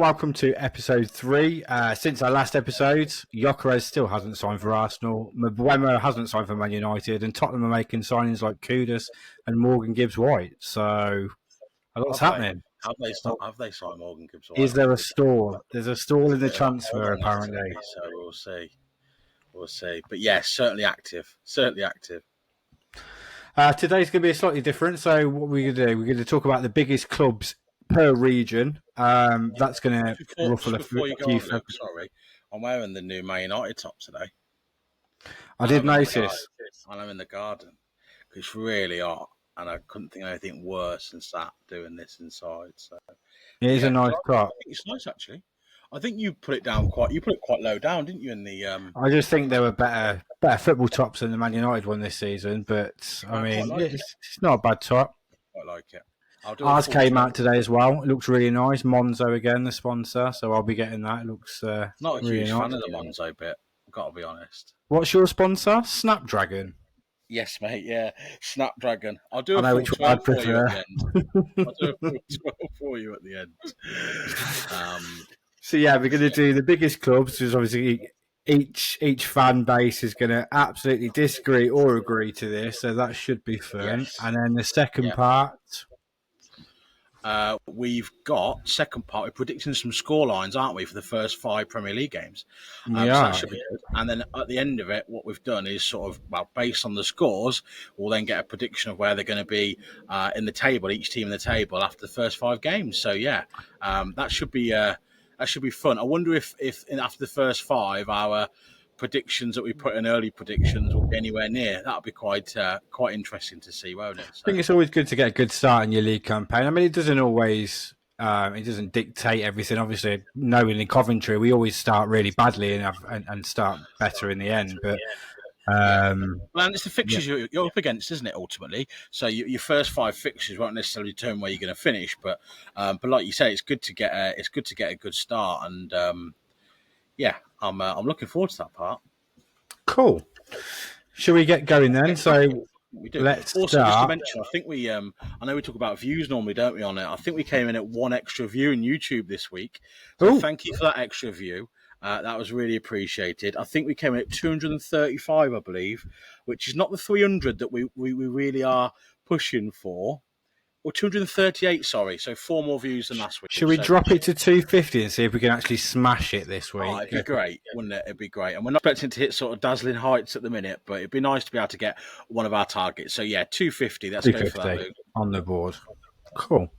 welcome to episode 3. Since our last episode, Gyökeres still hasn't signed for Arsenal, Mbeumo hasn't signed for Man United, and Tottenham are making signings like Kudus and Morgan Gibbs-White. So, a lot's happening. Have they signed Morgan Gibbs-White? Is there a stall? There's a stall in the transfer, apparently. So we'll see. But yes, certainly active. Today's going to be a slightly different. So what we're going to do, we're going to talk about the biggest clubs per region. That's going to ruffle a few. Sorry, I'm wearing the new Man United top today. I did notice. I'm in the garden. It's really hot, and I couldn't think of anything worse than sat doing this inside. So it is a nice top. I think it's nice, actually. I think you put it quite low down, didn't you? In the I just think there were better football tops than the Man United one this season, but I mean, it's not a bad top. I like it. Ours came out today as well. It looks really nice. Monzo again, the sponsor, so I'll be getting that. It looks not a really huge nice. fan of the Monzo bit. I've got to be honest. What's your sponsor? Snapdragon. Yes, mate. Yeah, Snapdragon. I'll do a full 12 for you at the end. I'll do a full 12 for you at the end. So yeah, we're going to do the biggest clubs. Because obviously each fan base is going to absolutely disagree or agree to this, so that should be fun. Yes. And then the second part. We've got second part. We're predicting some score lines, aren't we, for the first 5 Premier League games? So that should be good. And then at the end of it, what we've done is sort of, based on the scores, we'll then get a prediction of where they're going to be in the table, each team in the table after the first 5 games. So yeah, that should be fun. I wonder if after the first 5, our predictions that we put in early predictions will be anywhere near. That'll be quite interesting to see, won't it? So, I think it's always good to get a good start in your league campaign. I mean, it doesn't always, it doesn't dictate everything. Obviously, knowing in Coventry, we always start really badly and start better in the end. But and it's the fixtures you're up against, isn't it? Ultimately, so your first 5 fixtures won't necessarily determine where you're going to finish. But like you say, it's good to get a good start, and I'm looking forward to that part. Cool. Shall we get going then? So we do. Let's also, start. Just to mention, I think we I know we talk about views normally, don't we, on it? I think we came in at 1 extra view in YouTube this week. So thank you for that extra view. That was really appreciated. I think we came in at 235, I believe, which is not the 300 that we really are pushing for. Or 238, sorry. So 4 more views than last week. Should we drop it to 250 and see if we can actually smash it this week? It'd be great, wouldn't it? It'd be great. And we're not expecting to hit sort of dazzling heights at the minute, but it'd be nice to be able to get one of our targets. So yeah, 250. Let's go for that, Luke. On the board. Cool.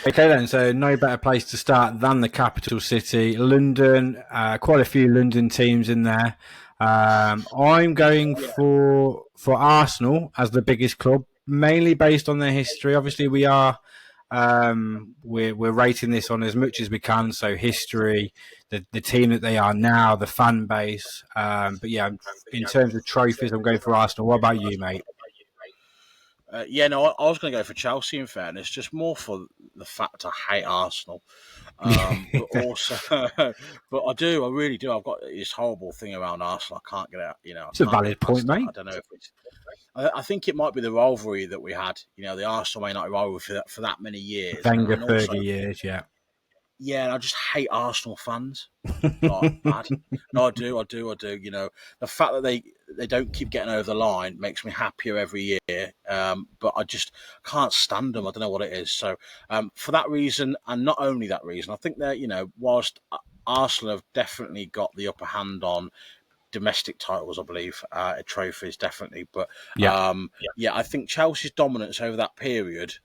Okay then, so no better place to start than the capital city, London. Quite a few London teams in there. I'm going for Arsenal as the biggest club, mainly based on their history. Obviously, we are we're rating this on as much as we can. So history, the team that they are now, the fan base. But yeah, in terms of trophies, I'm going for Arsenal. What about you, mate? I was going to go for Chelsea, in fairness, just more for the fact I hate Arsenal. But also, but I really do. I've got this horrible thing around Arsenal. I can't get out, It's a valid point, mate. I don't know if it's... I think it might be the rivalry that we had, the Arsenal-Man United rivalry for that many years. Wenger, 30 years, yeah. Yeah, and I just hate Arsenal fans. Like, bad. No, I do. The fact that they don't keep getting over the line makes me happier every year. But I just can't stand them. I don't know what it is. So for that reason, and not only that reason, I think that, whilst Arsenal have definitely got the upper hand on domestic titles, I believe, trophies, definitely. But I think Chelsea's dominance over that period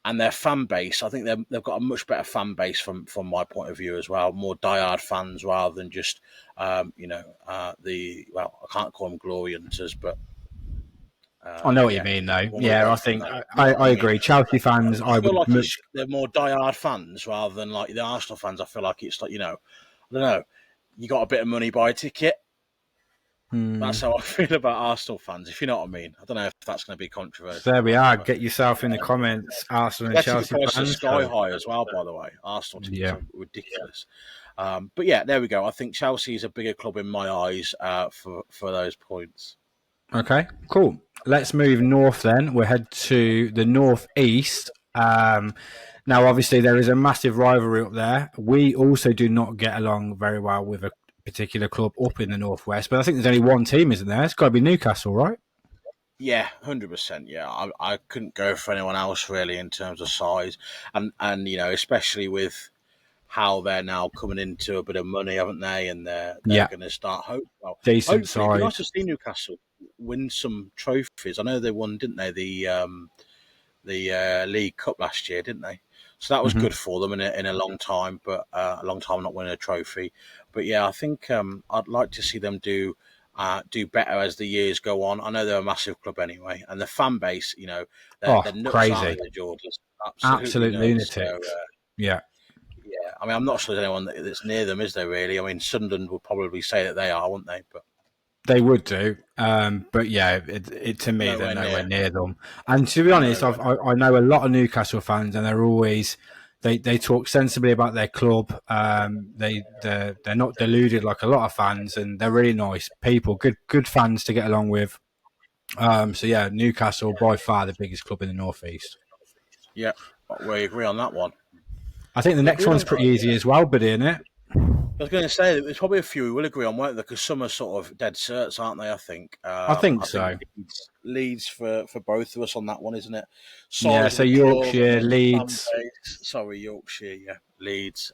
and their fan base, I think they've got a much better fan base from my point of view as well. More diehard fans rather than just, I can't call them glory hunters, but... I know what you mean, though. Yeah, I think I agree. Chelsea fans, I feel would like they're more diehard fans rather than like the Arsenal fans. I feel like it's like, I don't know, you got a bit of money, buy a ticket. That's how I feel about Arsenal fans, if you know what I mean. I don't know if that's going to be controversial. There we are. Get yourself in the comments, Arsenal and Chelsea fans. Sky high as well, by the way. Arsenal teams are ridiculous. But yeah, there we go. I think Chelsea is a bigger club in my eyes for those points. Okay, cool. Let's move north then. We'll head to the northeast. Now, obviously, there is a massive rivalry up there. We also do not get along very well with a particular club up in the northwest, but I think there's only one team, isn't there? It's got to be Newcastle, right? Yeah, 100%. Yeah, I couldn't go for anyone else really in terms of size, and especially with how they're now coming into a bit of money, haven't they? And they're Yeah, going to start decent hopefully it'd be side. nice to see Newcastle win some trophies. I know they won, didn't they? The League Cup last year, didn't they? So that was Hmm. good for them in a long time, but a long time not winning a trophy. But yeah, I think I'd like to see them do better as the years go on. I know they're a massive club anyway, and the fan base, they're Oh, nuts, aren't crazy. they, the Georgians? Absolutely Absolute nuts. So lunatics. Yeah, yeah, I mean, I'm not sure there's anyone that's near them, is there really? I mean, Sunderland would probably say that they are, wouldn't they? But they would do. But yeah, to me, they're nowhere nowhere near. near them. And to be honest, Nowhere. I know a lot of Newcastle fans, and they're always they talk sensibly about their club. They're not deluded like a lot of fans, and they're really nice people, good fans to get along with. So yeah, Newcastle by far the biggest club in the northeast. Yeah, we agree on that one. I think the We next agree one's on. pretty easy as well, buddy, isn't it? I was going to say there's probably a few we will agree on, won't there? Because some are sort of dead certs, aren't they? I think. I think I think so. Leeds for both of us on that one, isn't it? Yeah, Size of so the club, Yorkshire, fan Leeds, base. Sorry, Yorkshire. Yeah, Leeds.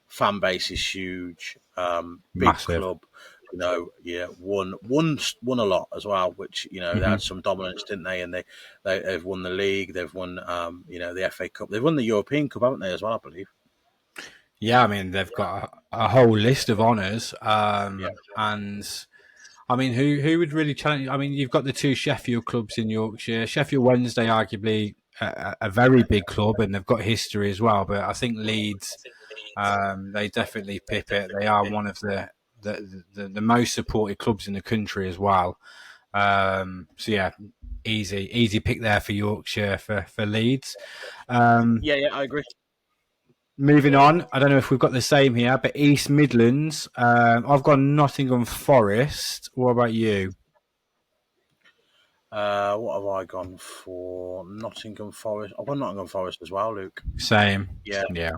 Fan base is huge. Big massive. club. Yeah, won a lot as well. Which they Hmm. had some dominance, didn't they? And they've won the league. They've won the FA Cup. They've won the European Cup, haven't they? As well, I believe. Yeah, I mean they've got a whole list of honours, Yeah. and I mean who would really challenge? I mean you've got the two Sheffield clubs in Yorkshire. Sheffield Wednesday, arguably a very big club, and they've got history as well. But I think Leeds, they definitely pip it. They are one of the most supported clubs in the country as well. So yeah, easy pick there for Yorkshire for Leeds. Um, Yeah, I agree. Moving on, I don't know if we've got the same here, but East Midlands. I've got Nottingham Forest. What about you? What have I gone for? Nottingham Forest. I've gone Nottingham Forest as well, Luke. Same. Yeah. Yeah.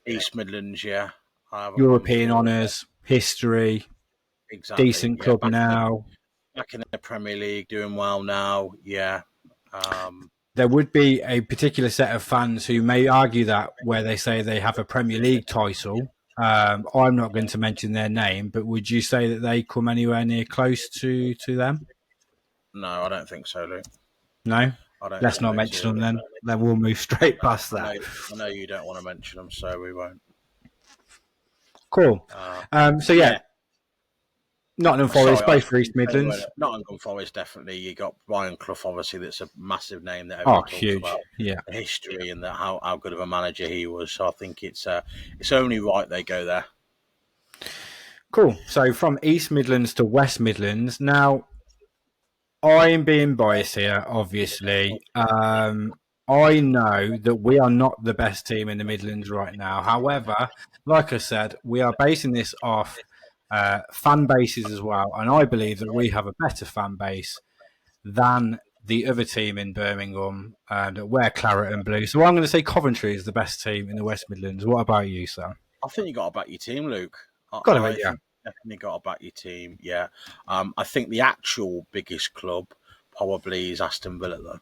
East Midlands, yeah. I haven't gone European for honours, history, exactly. decent Yeah, club now. back in the Premier League, doing well now. Yeah. Um, There would be a particular set of fans who may argue that where they say they have a Premier League title. I'm not going to mention their name, but would you say that they come anywhere near close to them? no, I don't think so, Luke. No? I don't Let's think not they mention them do. then. Then we'll move straight No, past that. I know you don't want to mention them, so we won't. Cool. So yeah, Yeah. Nottingham Sorry, Forest, I was both for East Midlands. Nottingham Forest, definitely. You got Brian Clough, obviously, that's a massive name that Oh, everyone talks huge. about. Yeah. The history and how good of a manager he was. So I think it's only right they go there. Cool. So from East Midlands to West Midlands. Now, I'm being biased here, obviously. I know that we are not the best team in the Midlands right now. However, like I said, we are basing this off fan bases as well. And I believe that we have a better fan base than the other team in Birmingham that wear claret and blue. So I'm going to say Coventry is the best team in the West Midlands. What about you, Sam? I think you got to back your team, Luke. Got I it, yeah. think definitely got to back your team. Yeah. I think the actual biggest club probably is Aston Villa, though.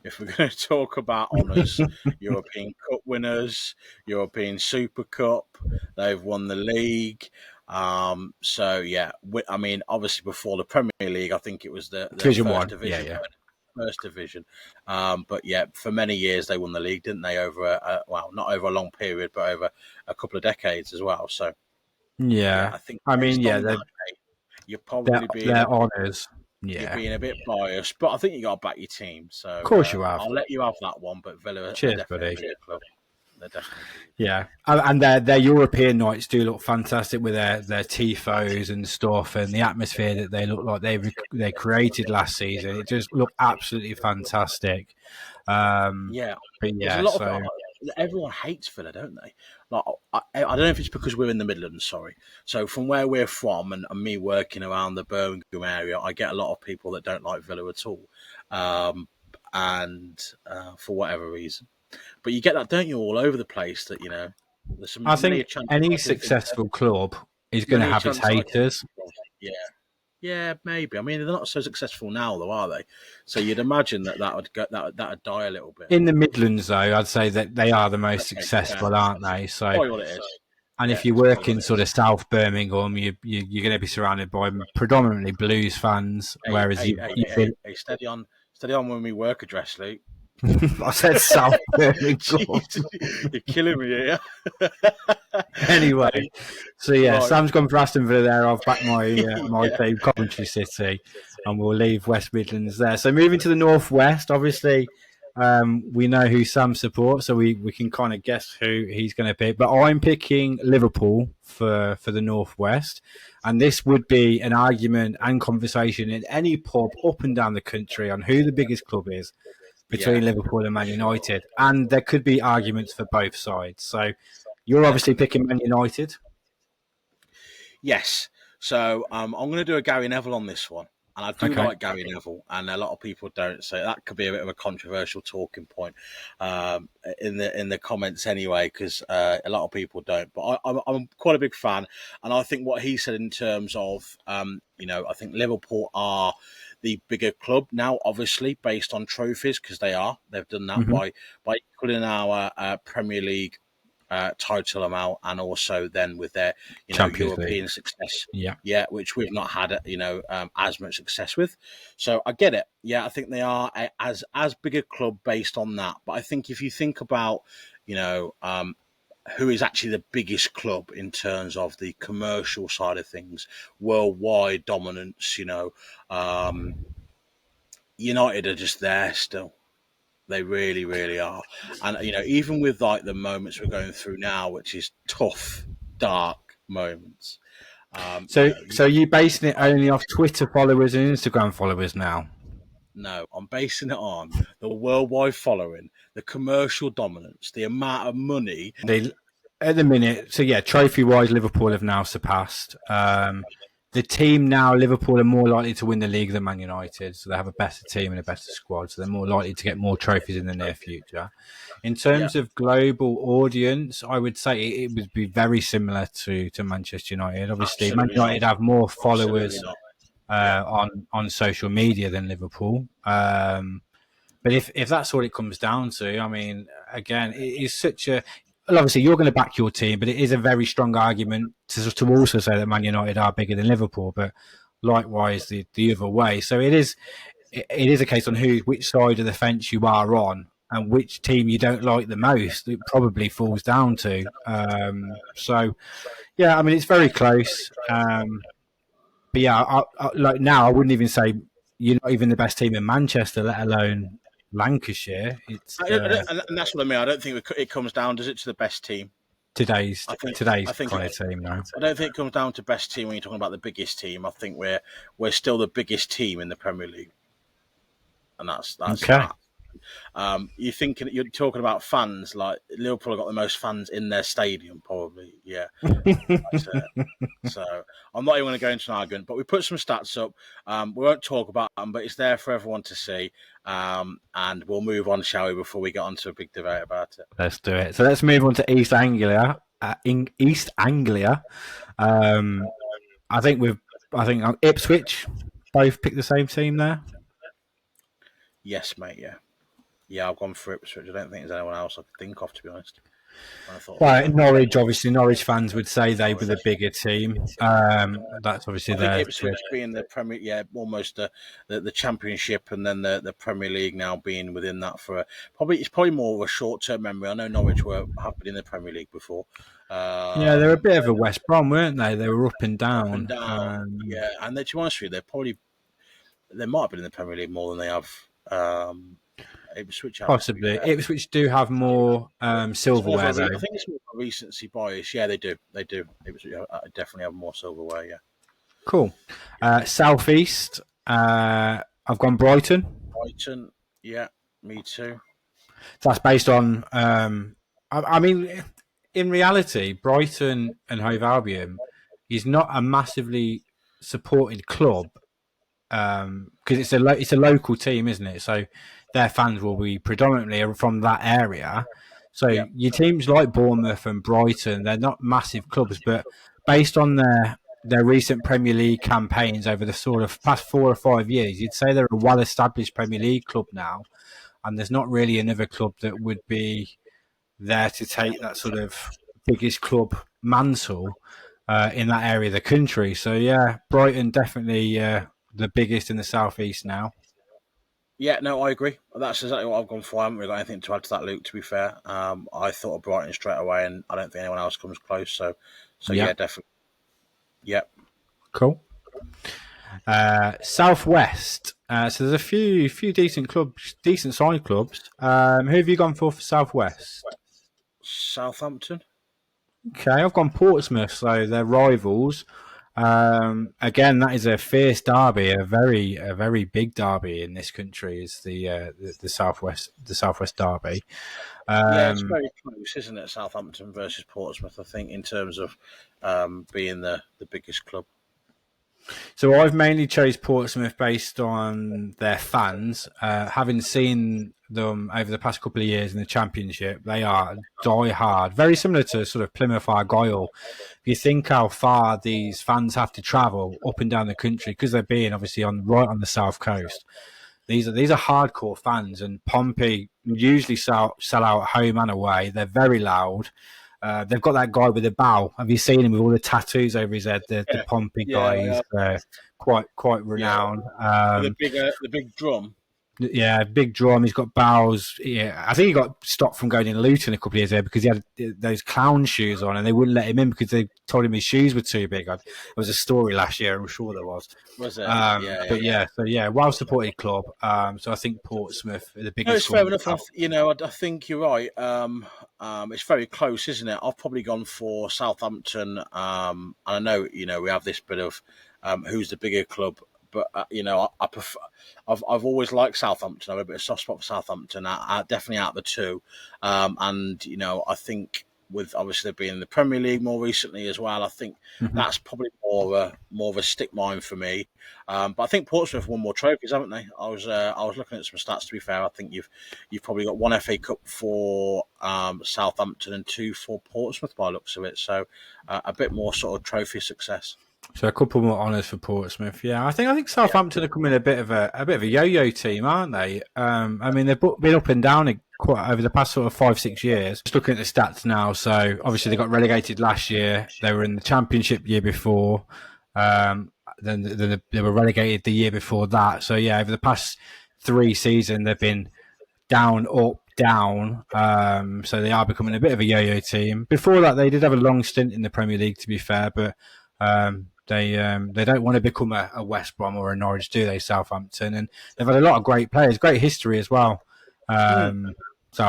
If we're going to talk about honours, European Cup winners, European Super Cup, they've won the league. So yeah, I mean, obviously before the Premier League, I think it was the Division first One. Yeah, division. yeah. First division, but yeah, for many years they won the league, didn't they? Well, not over a long period, but over a couple of decades as well. So yeah, Yeah. I think I mean, based yeah, on that, you're they're, probably they're honours. you're Yeah. being a bit biased, but I think you got to back your team. Of So course you have. I'll let you have that one. But Villa are Cheers, definitely a buddy. bigger club. They're definitely a bigger club. Yeah, and their European nights do look fantastic with their tifos and stuff, and the atmosphere that they look like they created last season. It just looked absolutely fantastic. Yeah, But there's a yeah, lot of so everyone hates Villa, don't they? Like I don't know if it's because we're in the Midlands. Sorry. So from where we're from, and me working around the Birmingham area, I get a lot of people that don't like Villa at all, and for whatever reason. But you get that, don't you, all over the place? That there's some I many a think chance. any successful club is going to Many a have its chance that I can haters. yeah, yeah, maybe. I mean, they're not so successful now, though, are they? So you'd imagine that would go, that would die a little bit. In the Midlands, though, I'd say that they are the most Okay, successful, aren't they? So, probably what it is. and Yeah, if you it's work probably what in it sort is. of South Birmingham, you're going to be surrounded by predominantly blues fans, Hey, whereas hey, hey, hey, hey, hey, steady on with me work address, Luke. I said South Birmingham. Jeez, you're killing me here. Anyway, so yeah, Right. Sam's gone for Aston Villa there. I've backed my my Yeah. team, Coventry City, and we'll leave West Midlands there. So moving to the northwest, obviously, we know who Sam supports, so we can kind of guess who he's going to pick. But I'm picking Liverpool for the northwest, and this would be an argument and conversation in any pub up and down the country on who the biggest club is between Yeah. Liverpool and Man United, and there could be arguments for both sides. So you're obviously picking Man United. Yes. So I'm going to do a Gary Neville on this one. And I do Okay. like Gary Neville, and a lot of people don't. So that could be a bit of a controversial talking point in the comments anyway, because a lot of people don't. But I'm quite a big fan, and I think what he said in terms of, I think Liverpool are the bigger club now, obviously based on trophies, because they've done that by equaling our Premier League title amount, and also then with their Champions European League success, yeah, which we've not had as much success with. So I get it. Yeah, I think they are as big a club based on that. But I think if you think about who is actually the biggest club in terms of the commercial side of things, worldwide dominance, United are just there still. They really, really are. And, even with like the moments we're going through now, which is tough, dark moments. So you basing it only off Twitter followers and Instagram followers now? No, I'm basing it on the worldwide following, the commercial dominance, the amount of money. At the minute, so yeah, trophy-wise, Liverpool have now surpassed. The team now, Liverpool are more likely to win the league than Man United, so they have a better team and a better squad, so they're more likely to get more trophies in the near future. In terms of global audience, I would say it would be very similar to Manchester United. Obviously, Man United have more followers on social media than Liverpool. But if that's what it comes down to, I mean, again, it is such a. Well, obviously, you're going to back your team, but it is a very strong argument to also say that Man United are bigger than Liverpool, but likewise the other way. So it is a case on which side of the fence you are on and which team you don't like the most. It probably falls down to. So yeah, I mean, it's very close. But yeah, like now, I wouldn't even say you're not even the best team in Manchester, let alone Lancashire. It's and that's what I mean. I don't think it comes down, does it, to the best team? today's kind of team now. I don't think it comes down to best team when you're talking about the biggest team. I think we're still the biggest team in the Premier League, and that's okay. That. You're talking about fans, like Liverpool have got the most fans in their stadium, probably. Yeah. So I'm not even going to go into an argument, but we put some stats up. We won't talk about them, but it's there for everyone to see. And we'll move on, shall we, before we get onto a big debate about it. Let's do it. So let's move on to East Anglia. East Anglia. I think Ipswich both picked the same team there. Yes, mate. Yeah, I've gone for Ipswich. I don't think there's anyone else I could think of, to be honest. Right, Norwich, obviously, Norwich fans would say they were the bigger team. That's obviously there. Ipswich being the Premier, almost the Championship, and then the Premier League now being within that it's probably more of a short-term memory. I know Norwich have been in the Premier League before. Yeah, they're a bit of a West Brom, weren't they? They were up and down. And to be honest with you, they might have been in the Premier League more than they have. Ipswich possibly. Ipswich do have more silverware, though. I think it's more recency bias. Yeah, they do. Ipswich definitely have more silverware. Yeah. Cool. Southeast. I've gone Brighton. Brighton. Yeah, me too. That's based on. I mean, in reality, Brighton and Hove Albion is not a massively supported club because it's a local team, isn't it? So their fans will be predominantly from that area. So Yeah. your teams like Bournemouth and Brighton, they're not massive clubs, but based on their recent Premier League campaigns over the sort of past 4 or 5 years, you'd say they're a well-established Premier League club now, and there's not really another club that would be there to take that sort of biggest club mantle in that area of the country. So yeah, Brighton definitely the biggest in the southeast now. Yeah, no, I agree. That's exactly what I've gone for. I haven't really got anything to add to that, Luke. To be fair, I thought of Brighton straight away, and I don't think anyone else comes close. So Yeah, yeah, definitely. Yeah. cool. Southwest. So there's a few decent clubs, decent side clubs. Who have you gone for Southwest? Southampton. Okay, I've gone Portsmouth, so they're rivals. Again, that is a fierce derby, a very big derby in this country. Is the Southwest derby. Yeah, it's Um, very close, isn't it? Southampton versus Portsmouth, I think, in terms of being the biggest club. so I've mainly chose Portsmouth based on their fans. Having seen them over the past couple of years in the Championship, they are die hard, very similar to sort of Plymouth Argyle. If you think how far these fans have to travel up and down the country, because they're being obviously right on the south coast. These are hardcore fans, and Pompey usually sell out home and away. They're very loud. They've got that guy with the bow. Have you seen him with all the tattoos over his head? The Yeah, Pompey yeah, guy. He's yeah, quite yeah. renowned. With the big drum. Yeah, big drum. He's got bows. Yeah, I think he got stopped from going in Luton a couple of years ago because he had those clown shoes on, and they wouldn't let him in because they told him his shoes were too big. There was a story last year. I'm sure there was. Was it? But yeah, so yeah, well supported club. So I think Portsmouth are the No, biggest it's fair club. enough. I think you're right. It's very close, isn't it? I've probably gone for Southampton. And I know, we have this bit of who's the bigger club, but I prefer. I've always liked Southampton. I have a bit of soft spot for Southampton. Definitely out of the two, and I think with obviously being in the Premier League more recently as well, I think Mhm. that's probably more of a stick mine for me. But I think Portsmouth won more trophies, haven't they? I was looking at some stats. To be fair, I think you've probably got one FA Cup for Southampton and two for Portsmouth by the looks of it. So a bit more sort of trophy success. So a couple more honours for Portsmouth. Yeah, I think Yeah, Southampton are coming a bit of a yo-yo team, aren't they? I mean, they've been up and down quite over the past sort of 5-6 years. Just looking at the stats now, so obviously they got relegated last year. They were in the Championship year before. Then they were relegated the year before that. So yeah, over the past 3 seasons, they've been down, up, down. So they are becoming a bit of a yo-yo team. Before that, they did have a long stint in the Premier League, to be fair, but they don't want to become a West Brom or a Norwich, do they? Southampton, and they've had a lot of great players, great history as well. yeah, they have.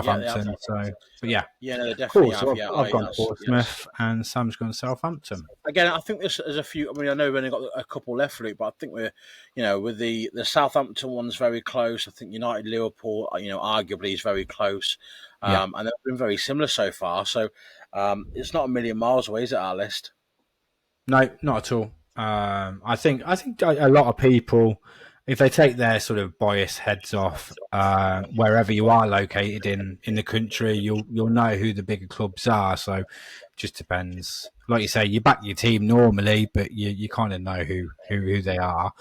Southampton. So, but yeah, Yeah, no, they cool. definitely have. So Yeah, I've gone yes. Portsmouth, and Sam's gone Southampton. Again, I think there's a few. I mean, I know we've only got a couple left, Luke, but I think we're, with the Southampton one's very close. I think United, Liverpool, arguably is very close, Yeah. and they've been very similar so far. So it's not a million miles away, is it? Our list. No, not at all. I think a lot of people, if they take their sort of bias heads off, wherever you are located in the country, you'll know who the bigger clubs are. So it just depends. Like you say, you back your team normally, but you kind of know who they are.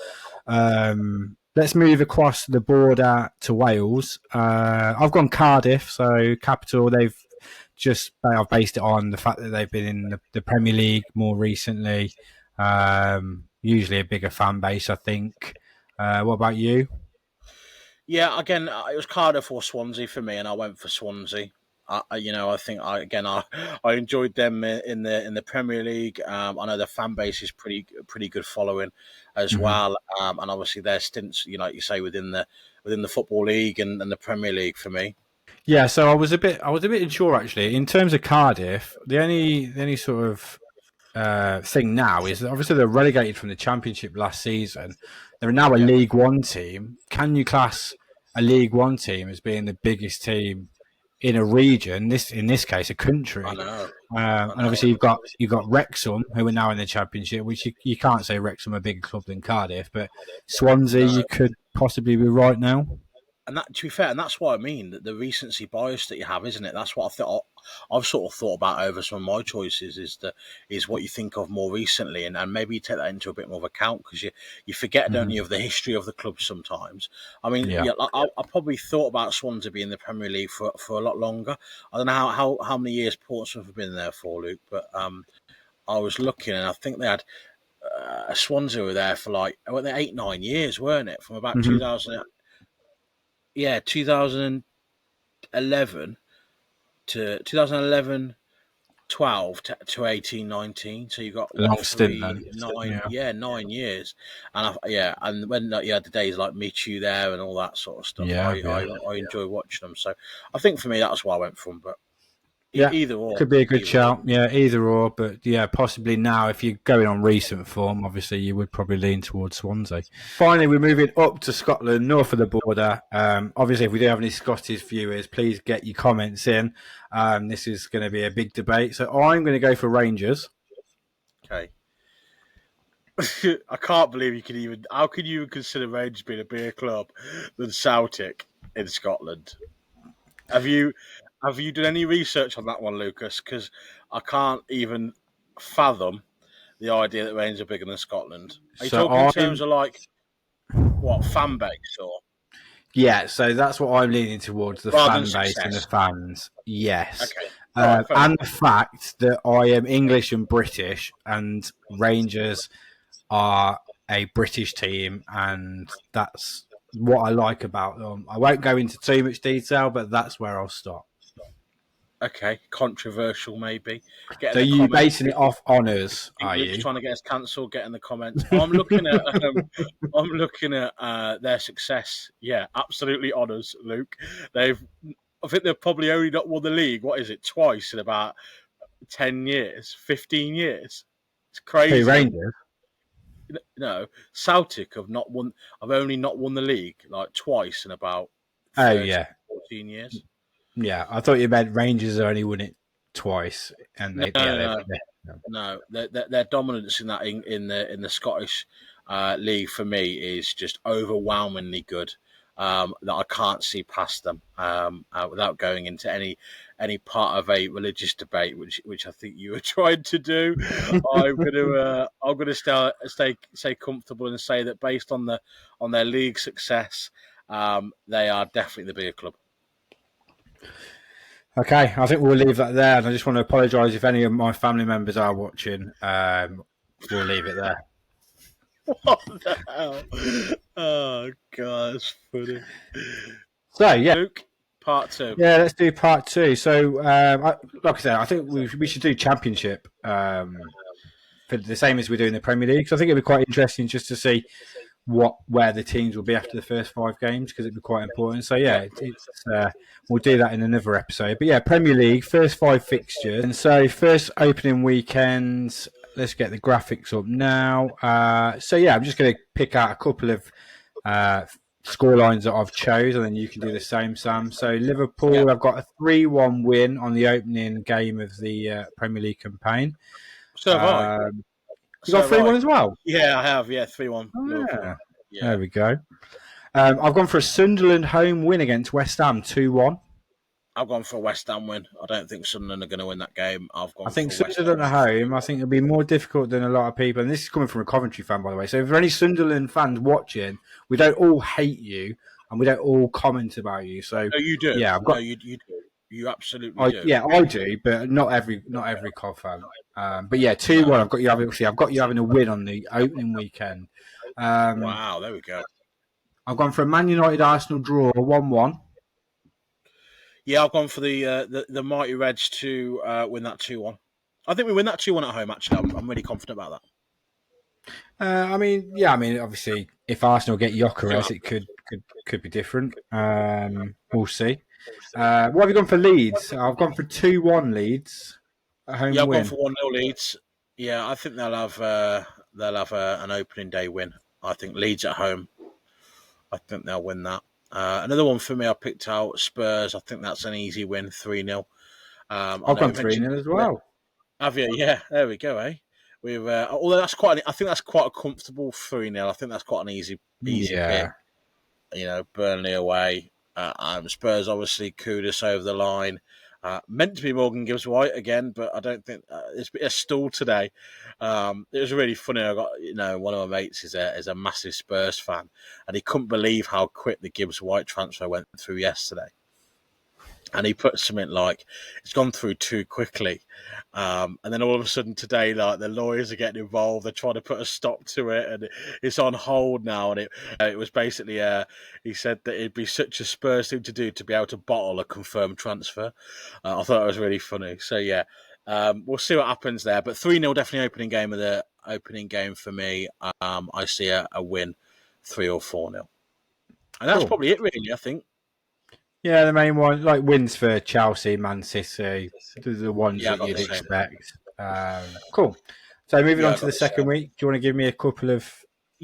Let's move across the border to Wales. I've gone Cardiff, so capital. I've based it on the fact that they've been in the Premier League more recently. Usually a bigger fan base, I think. What about you? Yeah, again, it was Cardiff or Swansea for me, and I went for Swansea. I think I enjoyed them in the Premier League. I know the fan base is pretty good following as Mhm. well, and obviously their stints, like you say, within the Football League and the Premier League for me. Yeah, so I was a bit unsure actually. In terms of Cardiff, the only sort of thing now is that obviously they're relegated from the Championship last season. They're now a Yeah. League One team. Can you class a League One team as being the biggest team in a region. In this case, a country. I know. And obviously you've got Wrexham, who are now in the Championship, which you can't say Wrexham are a bigger club than Cardiff, but Swansea you could possibly be right now. And that, to be fair, and that's what I mean, that the recency bias that you have, isn't it? That's what I've sort of thought about over some of my choices is what you think of more recently, and maybe you take that into a bit more of account because you forget, don't you, of the history of the club sometimes. I mean, I probably thought about Swansea being in the Premier League for a lot longer. I don't know how many years Portsmouth have been there for, Luke, but I was looking and I think they had Swansea were there for like 8-9 years, weren't it? From about 2000. Yeah, 2011 to 2011, 12 to 18, 19. So you got long stint then. 9 years. And and when you had the days like Michu there and all that sort of stuff, I enjoy watching them. So I think for me that's why I went from. But either or could be a good shout. Yeah, either or, but possibly now if you're going on recent form, obviously you would probably lean towards Swansea. Finally, we're moving up to Scotland, north of the border. Obviously, if we do have any Scottish viewers, please get your comments in. This is going to be a big debate, so I'm going to go for Rangers. Okay. I can't believe you can even. How can you consider Rangers being a bigger club than Celtic in Scotland? Have you done any research on that one, Lucas? Because I can't even fathom the idea that Rangers are bigger than Scotland. Are you talking in terms of like what fan base or? Yeah, so that's what I'm leaning towards, the fan base and the fans. Yes. Okay. And the fact that I am English and British, and Rangers are a British team, and that's what I like about them. I won't go into too much detail, but that's where I'll stop. Okay, controversial maybe. So you basing it off honours, are you? Trying to get us cancelled, get in the comments. I'm looking at their success. Yeah, absolutely honours, Luke. I think they've probably only not won the league. What is it? Twice in about 10 years, 15 years. It's crazy. Hey, Rangers. No, Celtic have only not won the league like twice in about 14 years. Yeah, I thought you meant Rangers only won it twice, and no, their dominance in that in the Scottish league for me is just overwhelmingly good. That I can't see past them without going into any part of a religious debate, which I think you were trying to do. I'm gonna stay comfortable and say that based on their league success, they are definitely the bigger club. Okay, I think we'll leave that there, and I just want to apologise if any of my family members are watching. We'll leave it there. What the hell? Oh, God, it's funny. So, yeah. Luke, part 2. Yeah, let's do part 2. So, like I said, I think we should do Championship for the same as we do in the Premier League. So I think it'd be quite interesting just to see where the teams will be after the first 5 games, because it'd be quite important. So yeah, we'll do that in another episode. But yeah, Premier League, first 5 fixtures. And so first opening weekends, let's get the graphics up now. So yeah, I'm just going to pick out a couple of scorelines that I've chosen, and then you can do the same, Sam. So Liverpool, I've got a 3-1 win on the opening game of the Premier League campaign. So have I. You got 3-1 as well? Yeah, I have. Yeah, 3-1. Yeah. There we go. I've gone for a Sunderland home win against West Ham, 2-1. I've gone for a West Ham win. I don't think Sunderland are going to win that game. I think Sunderland at home, I think it'll be more difficult than a lot of people. And this is coming from a Coventry fan, by the way. So if there are any Sunderland fans watching, we don't all hate you and we don't all comment about you. So no, you do. Yeah, you do. You absolutely do. Yeah, I do, but not every Cov fan. But yeah, 2-1. I've got you having a win on the opening weekend. Wow, there we go. I've gone for a Man United Arsenal draw, 1-1. Yeah, I've gone for the Mighty Reds to win that 2-1. I think we win that 2-1 at home. Actually, I'm really confident about that. I mean, obviously, if Arsenal get Gyökeres, it could be different. We'll see. What have you gone for Leeds? I've gone for 2-1 Leeds at home. Yeah, I've win. gone for 1-0 Leeds. Yeah, I think they'll have an opening day win. I think Leeds at home. I think they'll win that. Another one for me, I picked out Spurs. I think that's an easy win, 3-0. I I've know gone you mentioned 3-0 as well. have you? Yeah, there we go, eh? We've although I think that's quite a comfortable 3-0. I think that's quite an easy pick. Yeah. Burnley away. Spurs obviously Kudus over the line. Meant to be Morgan Gibbs White again, but I don't think it's a stall today. It was really funny. I got one of my mates is a massive Spurs fan, and he couldn't believe how quick the Gibbs White transfer went through yesterday. And he put something like, it's gone through too quickly. And then all of a sudden today, like the lawyers are getting involved. They're trying to put a stop to it, and it's on hold now. And it was basically, he said that it'd be such a Spurs thing to do to be able to bottle a confirmed transfer. I thought it was really funny. So yeah, we'll see what happens there. But 3-0 definitely opening game for me. I see a win, 3 or 4-0. And that's probably it, really, I think. Yeah, the main one, like wins for Chelsea, Man City, the ones that you'd expect. Cool. So moving on to the second week, do you want to give me a couple of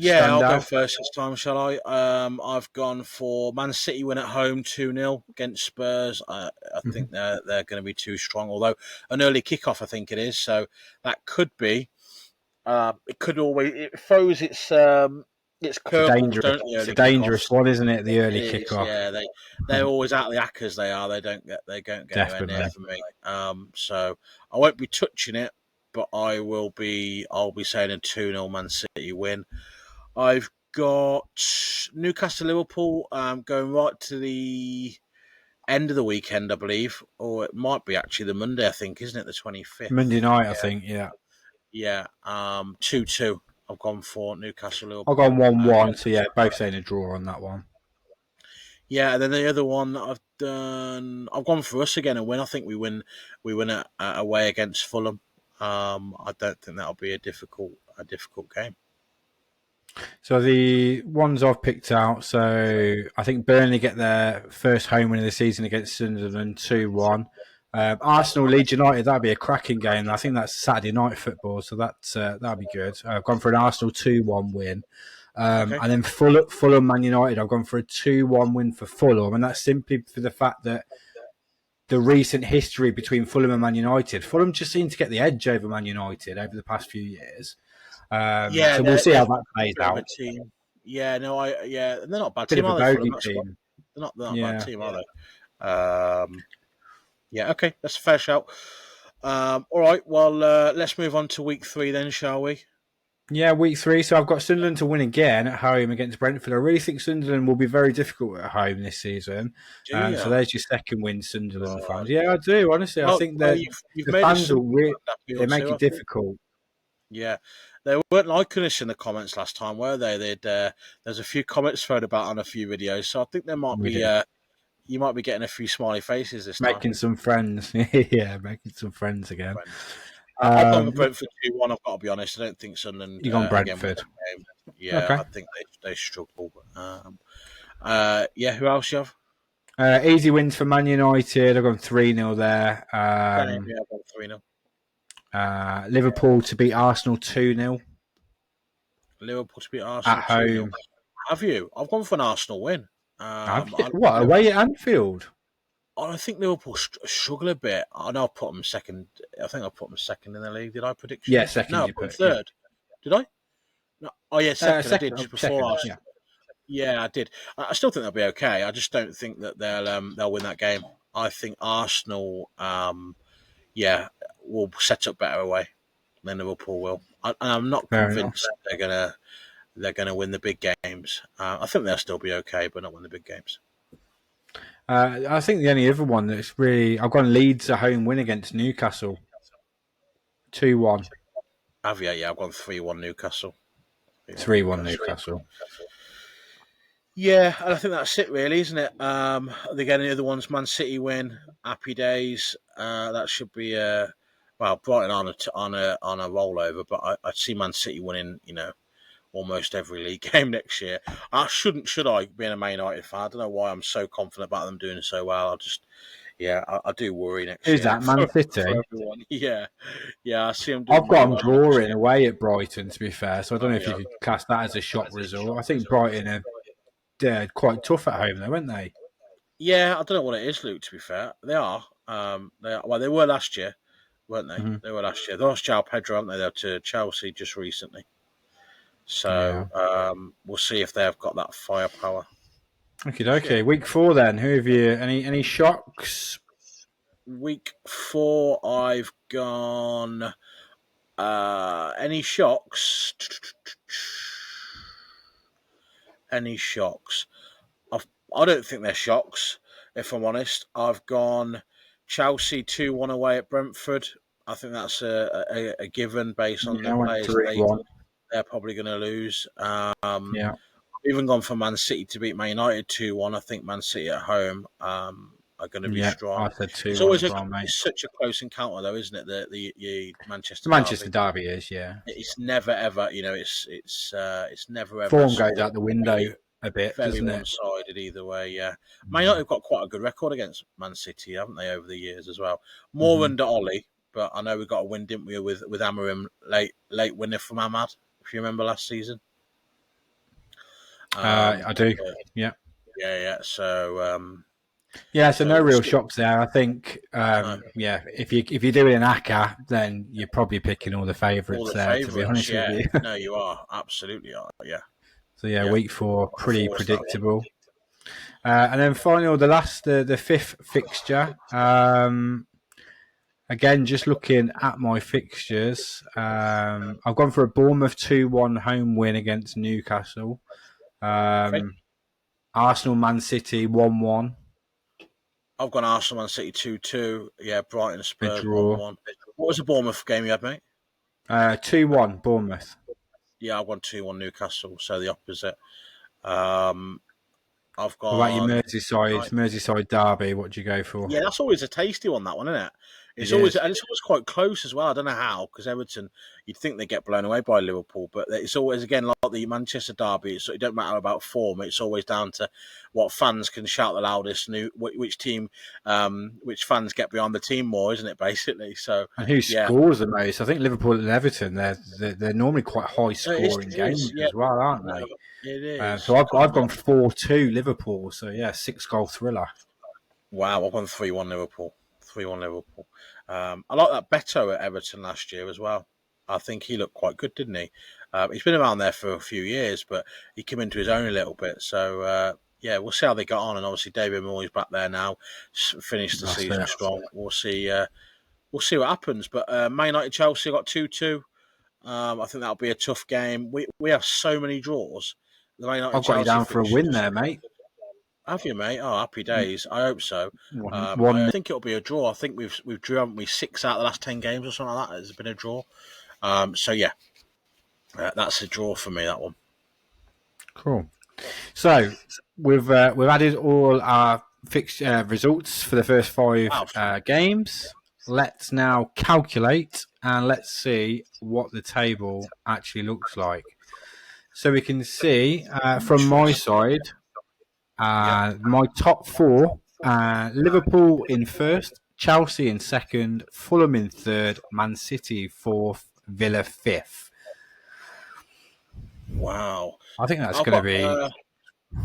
I'll go first this time, shall I? I've gone for Man City win at home 2-0 against Spurs. I think they're going to be too strong, although an early kickoff I think it is, so that could be. It could always it throws its curveballs. It's a dangerous one, isn't it? The early kickoff. Yeah, they're always out the hackers. They are. They don't get anywhere near for me. So I won't be touching it, but I'll be saying a 2-0 Man City win. I've got Newcastle Liverpool going right to the end of the weekend, I believe, or it might be actually the Monday. I think, isn't it, the 25th? Monday night, I think. Yeah. Yeah. 2-2. I've gone for Newcastle Liverpool. I've gone 1-1. So yeah, both saying a draw on that one. Yeah, and then the other one that I've gone for us again a win. I think we win away against Fulham. I don't think that'll be a difficult game. So the ones I've picked out, so I think Burnley get their first home win of the season against Sunderland 2-1. Arsenal Leeds United, that'd be a cracking game. I think that's Saturday night football, so that'd be good. I've gone for an Arsenal 2-1 win. And then Fulham Man United, I've gone for a 2-1 win for Fulham, and that's simply for the fact that the recent history between Fulham and Man United, Fulham just seem to get the edge over Man United over the past few years. So we'll see how that plays out. Yeah, no, they're not a bad team. Are they? Team. They're not a bad team, are they? Yeah, okay, that's a fair shout. All right, well, let's move on to week 3 then, shall we? Yeah, week 3. So I've got Sunderland to win again at home against Brentford. I really think Sunderland will be very difficult at home this season. So there's your second win, Sunderland fans. Yeah, I do, honestly. I think that the fans will they make it difficult. Yeah. They weren't liking us in the comments last time, were they? There's a few comments thrown about on a few videos, so I think there might be you might be getting a few smiley faces this time. Making some friends. Yeah, making some friends again. I've gone Brentford 2-1, I've got to be honest. I don't think Sunderland... You've gone Brentford. Yeah, okay. I think they struggle. Who else you have? Easy wins for Man United. I've gone 3-0 there. I've gone 3-0. Liverpool to beat Arsenal 2-0. Liverpool to beat Arsenal at home. 2-0. Have you? I've gone for an Arsenal win. Away at Anfield? I think Liverpool struggle a bit. I know I put them second. I think I put them second in the league. Did I predict? Yeah, second. No, I put third. Yeah. Did I? No. Oh yeah, second. I did just before Arsenal. Yeah, I did. I still think they'll be okay. I just don't think that they'll win that game. I think Arsenal, will set up better away than Liverpool will. I'm not convinced they're gonna win the big games. I think they'll still be okay, but not win the big games. I think the only other one that's really... I've gone Leeds a home win against Newcastle. 2-1. Have you? Yeah, I've gone 3-1 Newcastle. 3-1 Newcastle. Yeah, and I think that's it really, isn't it? Again, the other ones, Man City win, happy days. That should be Brighton on a rollover, but I'd see Man City winning, almost every league game next year. Should I, being a Man United fan? I don't know why I'm so confident about them doing so well. I do worry next year. Who's that, Man City? Yeah, I see them. I've got them drawing away at Brighton, to be fair, so I don't know if you could class that as a shock result. I think Brighton are quite tough at home, though, weren't they? Yeah, I don't know what it is, Luke. To be fair, they are. They are. Well, they were last year, weren't they? Hmm. They were last year. They lost João Pedro, haven't they? They're to Chelsea just recently. Yeah. So we'll see if they've got that firepower. Okay, Yeah. okay. Week 4 then. Who have you? Any shocks? Week 4, I've gone. Any shocks? Any shocks? I don't think they're shocks, if I'm honest. I've gone Chelsea 2-1 away at Brentford. I think that's a given based on Yeah, the I went players 3-1. they're probably going to lose. Yeah, Even gone for Man City to beat Man United 2-1. I think Man City at home are going to be yeah. strong. I said It's 2-1 always as well, mate. it's such a close encounter, though, isn't it? The The Manchester Manchester derby. derby is, yeah. It's never ever, it's never ever Form sort goes of out the window a bit, very doesn't it? one-sided either way. Yeah, Man United Yeah. have got quite a good record against Man City, haven't they, over the years as well? More Hmm. under Ollie, but I know we got a win, didn't we, with Amorim, late winner from Ahmad, if you remember last season. I do. Yeah. Yeah. Yeah, so So no we'll real see. shocks there. I think, No, yeah, if you're doing an ACCA, then you're probably picking all the all favourites the there. To be favourites, honest with yeah. you, No, you are absolutely are. Yeah, so yeah, yeah. week 4 Looking pretty forward to that one. predictable. And then final, the fifth fixture. Again, just looking at my fixtures, I've gone for a Bournemouth 2-1 home win against Newcastle. Okay. Arsenal Man City 1-1, I've gone Arsenal Man City 2-2. Yeah, Brighton a Spurs draw. 1-1. What was the Bournemouth game you had, mate? 2-1 Bournemouth. Yeah, I've gone 2-1 Newcastle, so the opposite. Um, I've What about your gone. Merseyside derby? What do you go for? Yeah, that's always a tasty one, that one, isn't it? It It's always is. and it's always quite close as well. I don't know how, because Everton, you'd think they get blown away by Liverpool, but it's always again like the Manchester derby. It don't matter about form; it's always down to what fans can shout the loudest and which team, which fans get behind the team more, isn't it? Basically, so And who yeah, scores the most? I think Liverpool and Everton. They're normally quite high scoring it is, games yeah, as well, aren't no, they? it So is. I've gone 4-2 Liverpool. So yeah, 6-goal thriller. Wow, I've gone 3-1 Liverpool. 3-1 Liverpool. I like that Beto at Everton last year as well. I think he looked quite good, didn't he? He's been around there for a few years, but he came into his own a little bit. So, yeah, we'll see how they got on. And obviously, David Moyes back there now, finished the That's season it. strong. We'll see what happens. But Man United Chelsea got 2-2. I think that'll be a tough game. We have so many draws. The Man United I've got you Chelsea down for a win fixtures. there, mate. Have you, mate? Oh, happy days. I hope so. One, I one. think it'll be a draw. I think we've drew, haven't we? 6 out of the last 10 games or something like that. It's been a draw. So yeah, that's a draw for me. That one. Cool. So we've added all our results for the first 5 Wow. games. Let's now calculate and let's see what the table actually looks like. So we can see from my side, my top 4: Liverpool in first, Chelsea in second, Fulham in third, Man City fourth, Villa fifth. Wow. I think that's I've going to got. be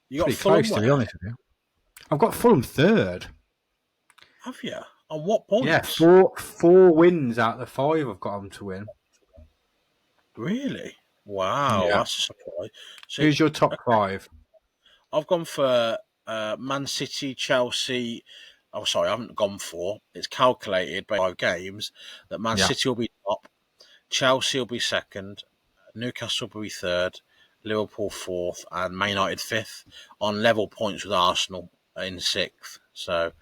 You got pretty Fulham close, to be where? honest with you. I've got Fulham third. Have you? On what Yeah, points? four wins out of the 5 I've got them to win. Really? Wow, Yeah. that's a surprise. So Who's your top 5? I've gone for Man City, Chelsea. Oh, sorry, I haven't gone for. It's calculated by 5 games that Man Yeah. City will be top, Chelsea will be second, Newcastle will be third, Liverpool fourth, and Man United fifth on level points with Arsenal in sixth. So,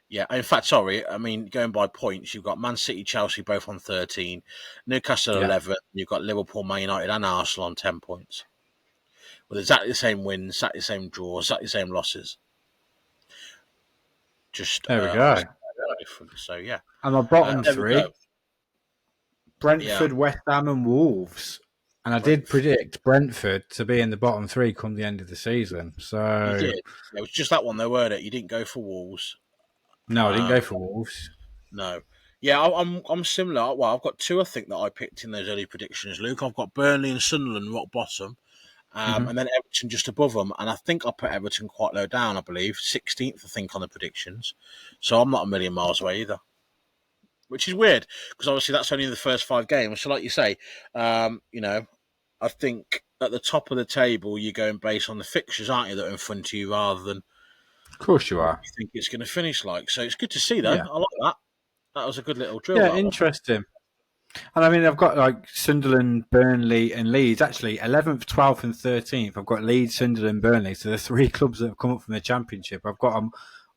yeah, in fact, sorry, I mean, going by points, you've got Man City, Chelsea both on 13, Newcastle Yeah. 11, you've got Liverpool, Man United, and Arsenal on 10 points. With exactly the same wins, exactly the same draws, exactly the same losses. Just There we go. different. So, yeah. And my bottom There we 3: go. Brentford, Yeah. West Ham, and Wolves. And I did predict Brentford to be in the bottom 3 come the end of the season. So You did. It was just that one, though, weren't it? You didn't go for Wolves. no, I didn't go for Wolves. No. Yeah, I'm similar. Well, I've got 2, I think, that I picked in those early predictions, Luke. I've got Burnley and Sunderland rock bottom, And then Everton just above them. And I think I put Everton quite low down, I believe. 16th, I think, on the predictions. So I'm not a million miles away either. Which is weird, because obviously that's only the first 5 games. So like you say, I think at the top of the table, you're going based on the fixtures, aren't you, that are in front of you, rather than Of course you what are. you think it's going to finish like. So it's good to see, though. Yeah. I like that. That was a good little drill. Yeah, that one. interesting. And I mean, I've got like Sunderland, Burnley, and Leeds. Actually, 11th, 12th, and 13th. I've got Leeds, Sunderland, Burnley. So the 3 clubs that have come up from the Championship. I've got them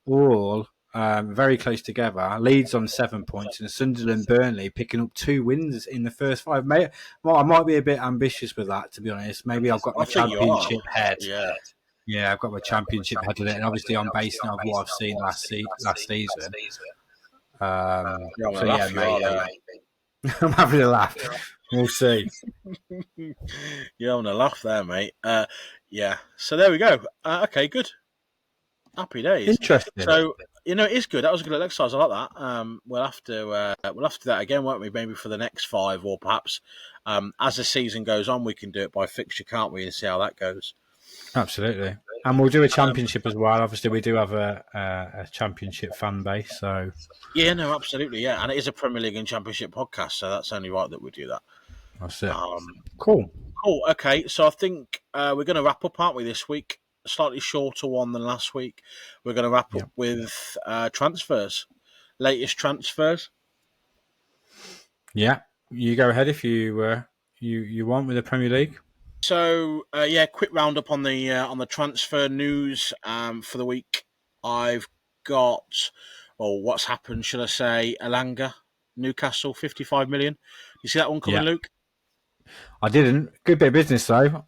all very close together. Leeds on 7 points, and Sunderland, Burnley picking up 2 wins in the first 5. I might be a bit ambitious with that, to be honest. Maybe I've got my Championship head. Yeah, I've got my Championship head in it, and obviously I'm based on what I've seen last season. Mate. I'm having a laugh. We'll see. You're having a laugh there, mate. So there we go. Okay, good. Happy days. Interesting. So it is good. That was a good exercise. I like that. We'll have to do that again, won't we? Maybe for the next 5, or perhaps as the season goes on, we can do it by fixture, can't we? And see how that goes. Absolutely. And we'll do a championship as well. Obviously, we do have a championship fan base. So yeah, no, absolutely, yeah. And it is a Premier League and Championship podcast, so that's only right that we do that. That's it. Cool. Okay, so I think we're going to wrap up, aren't we, this week? A slightly shorter one than last week. We're going to wrap up with transfers, latest transfers. Yeah, you go ahead if you want with the Premier League. So quick roundup on the transfer news for the week. I've got, what's happened? Should I say Elanga, Newcastle, 55 million. You see that one coming, Luke? I didn't. Good bit of business though.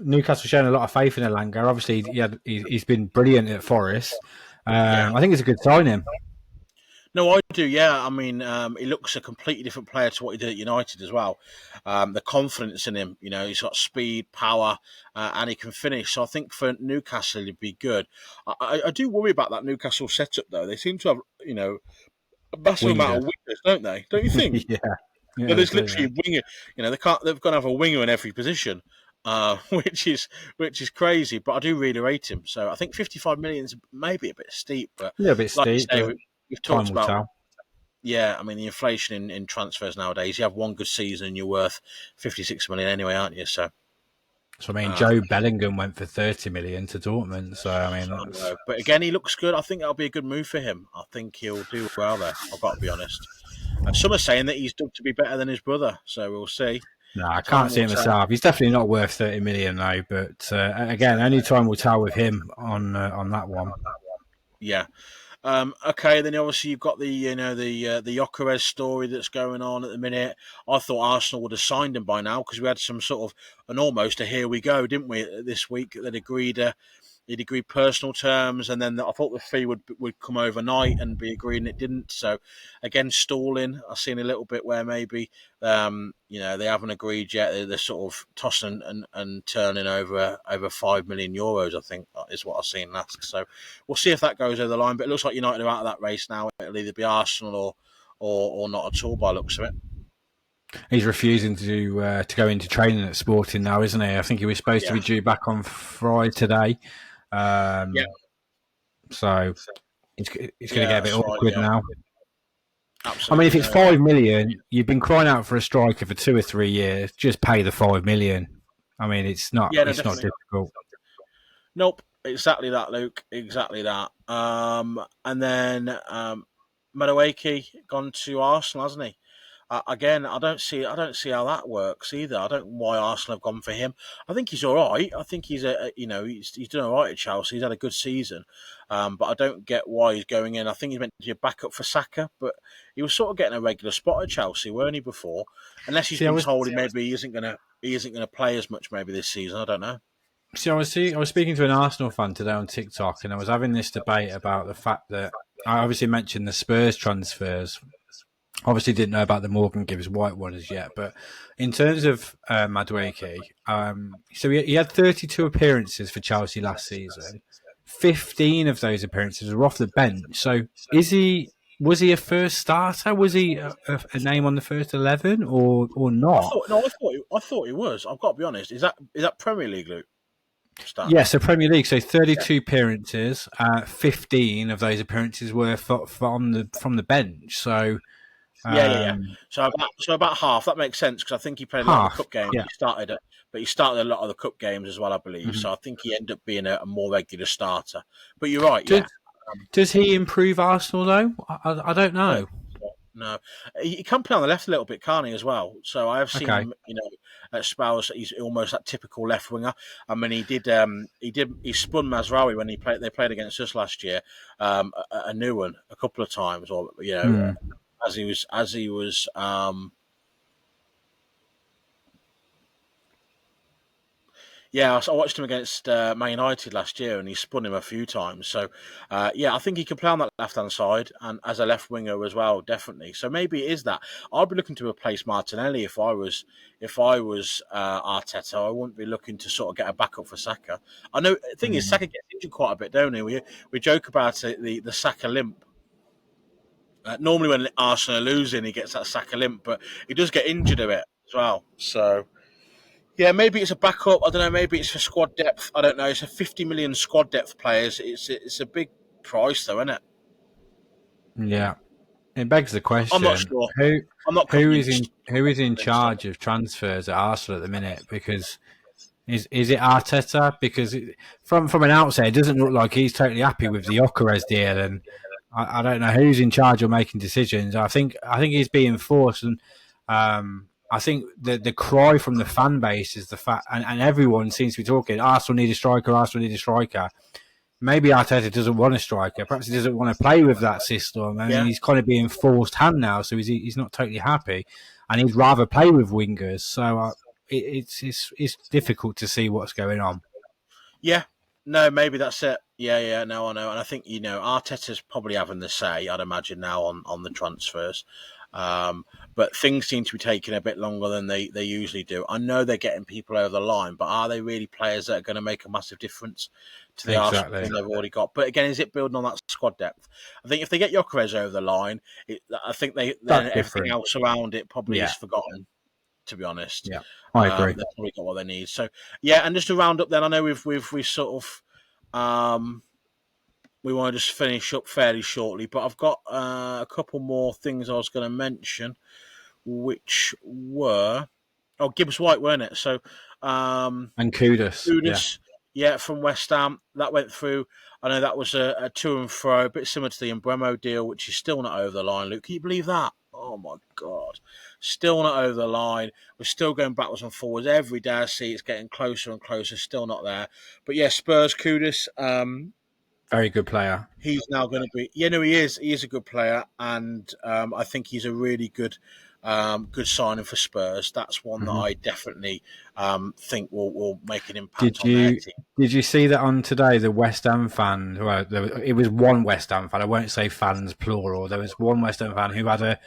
Newcastle showing a lot of faith in Elanga. Obviously, he's been brilliant at Forest. I think it's a good signing. No, I do. Yeah, I mean, he looks a completely different player to what he did at United as well. The confidence in him, he's got speed, power, and he can finish. So I think for Newcastle, he'd be good. I do worry about that Newcastle setup though. They seem to have, a massive amount of wingers, don't they? Don't you think? Yeah, there's literally a winger. They've got to have a winger in every position. Which is crazy, but I do really rate him. So I think 55 million is maybe a bit steep, but a little bit steep. We've talked about, I mean, the inflation in transfers nowadays. You have one good season and you're worth 56 million anyway, aren't you? So I mean, Joe Bellingham went for 30 million to Dortmund. So I mean, but again, he looks good. I think that'll be a good move for him. I think he'll do well there. I've got to be honest. And some are saying that he's due to be better than his brother. So we'll see. No, I can't see him myself. He's definitely not worth 30 million though. But again, only time will tell with him on that one. Yeah. Okay, then obviously you've got the Gyökeres story that's going on at the minute. I thought Arsenal would have signed him by now because we had some sort of almost a here we go, didn't we? This week they'd agreed personal terms, and then I thought the fee would come overnight and be agreed, and it didn't. So again, stalling. I've seen a little bit where maybe they haven't agreed yet. They're sort of tossing and turning over 5 million euros. I think is what I've seen last. So we'll see if that goes over the line. But it looks like United are out of that race now. It'll either be Arsenal or not at all by the looks of it. He's refusing to go into training at Sporting now, isn't he? I think he was supposed to be due back on Friday today. So it's going to get a bit awkward now. Absolutely. I mean, if it's 5 million, you've been crying out for a striker for 2 or 3 years. Just pay the 5 million. I mean, it's not difficult. Nope, exactly that, Luke. Exactly that. And then Madueke gone to Arsenal, hasn't he? Again, I don't see how that works either. I don't know why Arsenal have gone for him. I think he's all right. I think he's he's doing all right at Chelsea. He's had a good season, but I don't get why he's going in. I think he's meant to be a backup for Saka, but he was sort of getting a regular spot at Chelsea, weren't he, before? Unless he's been told maybe he isn't going to play as much maybe this season. I don't know. See, I was speaking to an Arsenal fan today on TikTok, and I was having this debate about the fact that I obviously mentioned the Spurs transfers. Obviously didn't know about the Morgan Gibbs White one as yet, but in terms of Madueke, so he had 32 appearances for Chelsea last season. 15 of those appearances were off the bench. So is he Was he a first starter? Was he a name on the first 11 or I not? thought no, I thought he was. I've got to be honest. Is that Premier League Luke Yeah, stats? so Premier League. So Yeah, 32 appearances. 15 of those appearances were from the bench. So yeah. um, So about half. That makes sense because I think he played a lot of the half. cup games. Yeah. But he started a lot of the cup games as well, I believe. Mhm. So I think he ended up being a more regular starter. But you're right. Does Yeah. does he improve Arsenal though? I don't No, know. no. He can play on the left a little bit, can't he, as well? So I have seen Okay. him, at spells. He's almost that typical left winger. I mean, he spun Mazraoui when they played against us last year, a new one a couple of times, or Hmm. as he was. Yeah, I watched him against Man United last year, and he spun him a few times. So, yeah, I think he can play on that left hand side and as a left winger as well, definitely. So maybe it is that. I'd be looking to replace Martinelli if I was Arteta. I wouldn't be looking to sort of get a backup for Saka. I know. The thing is, Hmm. Saka gets injured quite a bit, don't he? We joke about it, the Saka limp. Normally, when Arsenal are losing, he gets that Saka limp, but he does get injured a bit as well. So. Yeah, maybe it's a backup. I don't know. Maybe it's for squad depth. I don't know. It's a 50 million squad depth players. It's a big price, though, isn't it? Yeah. It begs the I'm not question: sure. I'm not convinced. who is in Convinced on charge of transfers at Arsenal at the minute? Because is it Arteta? Because from an outset, it doesn't look like he's totally happy with the Ocares deal, and I don't know who's in charge of making decisions. I think he's being forced, and I think the cry from the fan base is the fact, and everyone seems to be talking. Arsenal need a striker. Arsenal need a striker. Maybe Arteta doesn't want a striker. Perhaps he doesn't want to play with that system, it. and Yeah, he's kind of being forced hand now. So he's not totally happy, and he'd rather play with wingers. So it's difficult to see what's going on. yeah. No, maybe that's it. Yeah. No, I know, and I think Arteta's probably having the say. I'd imagine now on the transfers. Um, but things seem to be taking a bit longer than they usually do. I know they're getting people over the line, but are they really players that are going to make a massive difference to the Arsenal Exactly. team they've already got? But again, is it building on that squad depth? I think if they get Gyökeres over the line, I think then That's everything different. else around it probably is Yeah. forgotten. To be honest, Yeah. I agree. they've probably got what they need. So yeah, and just to round up, then I know we sort of we want to just finish up fairly shortly, but I've got a couple more things I was going to mention, which were Gibbs White, weren't it? So And kudos. Yeah. Judas, yeah, from West Ham that went through. I know that was a to and fro, a bit similar to the Embremo deal, which is still not over the line. Luke, can you believe that? Oh my God, still not over the line. We're still going backwards and forwards every day. I see it's getting closer and closer. Still not there. But yeah, Spurs Kudus. Very good player. He's now going to be. Yeah, no, he is. He is a good player, and I think he's a really good signing for Spurs. That's one that Hmm. I definitely think will make an impact Did on their you team. did you see that on today? The West Ham fan, well, it was one West Ham fan. I won't say fans plural. There was one West Ham fan who had a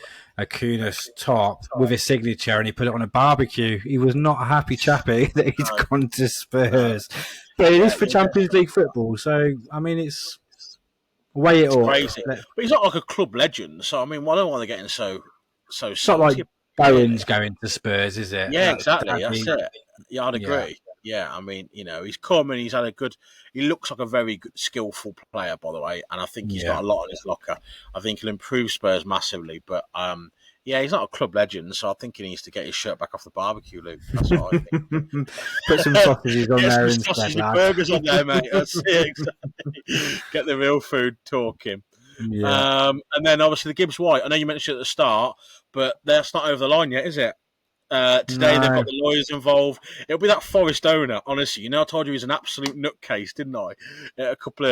Kunis top with his signature, and he put it on a barbecue. He was not a happy chappy that he's No, gone to no. Spurs, but it is Yeah, for Champions League football. So I mean, it's weigh it it's up. crazy. But he's not like a club legend, so I mean, why don't they getting so It's not like salty? Really? Bowen's going to Spurs, is it? Yeah, exactly. That's Sadly, it. Yeah, I'd yeah, agree. Yeah, I mean, he's come and he's had a good. He looks like a very good, skillful player, by the way, and I think he's yeah. got a lot in his locker. I think he'll improve Spurs massively, but yeah, he's not a club legend, so I think he needs to get his shirt back off the barbecue, Luke. That's what I Put some sausages on Get there some instead, sausage and lad. burgers on there, mate. That's it, exactly. Get the real food talking. Yeah. And then obviously the Gibbs White. I know you mentioned it at the start, but that's not over the line yet, is it? Today they've got No. the lawyers involved. It'll be that Forest owner, honestly. I told you he's an absolute nutcase, didn't I? A couple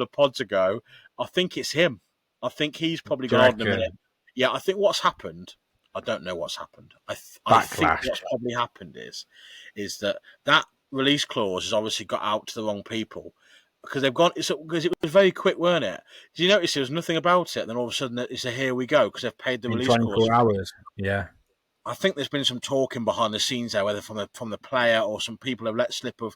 of pods ago. I think it's him. I think he's probably Do you gone on in a minute. reckon? Yeah, I think what's happened. I don't know what's happened. I think Backlash. what's probably happened is that release clause has obviously got out to the wrong people because they've gone. Because it was very quick, weren't it? Did you notice there was nothing about it? Then all of a sudden it's a here we go because they've paid the In release clause. 24 hours. Yeah. I think there's been some talking behind the scenes there, whether from the player or some people have let slip of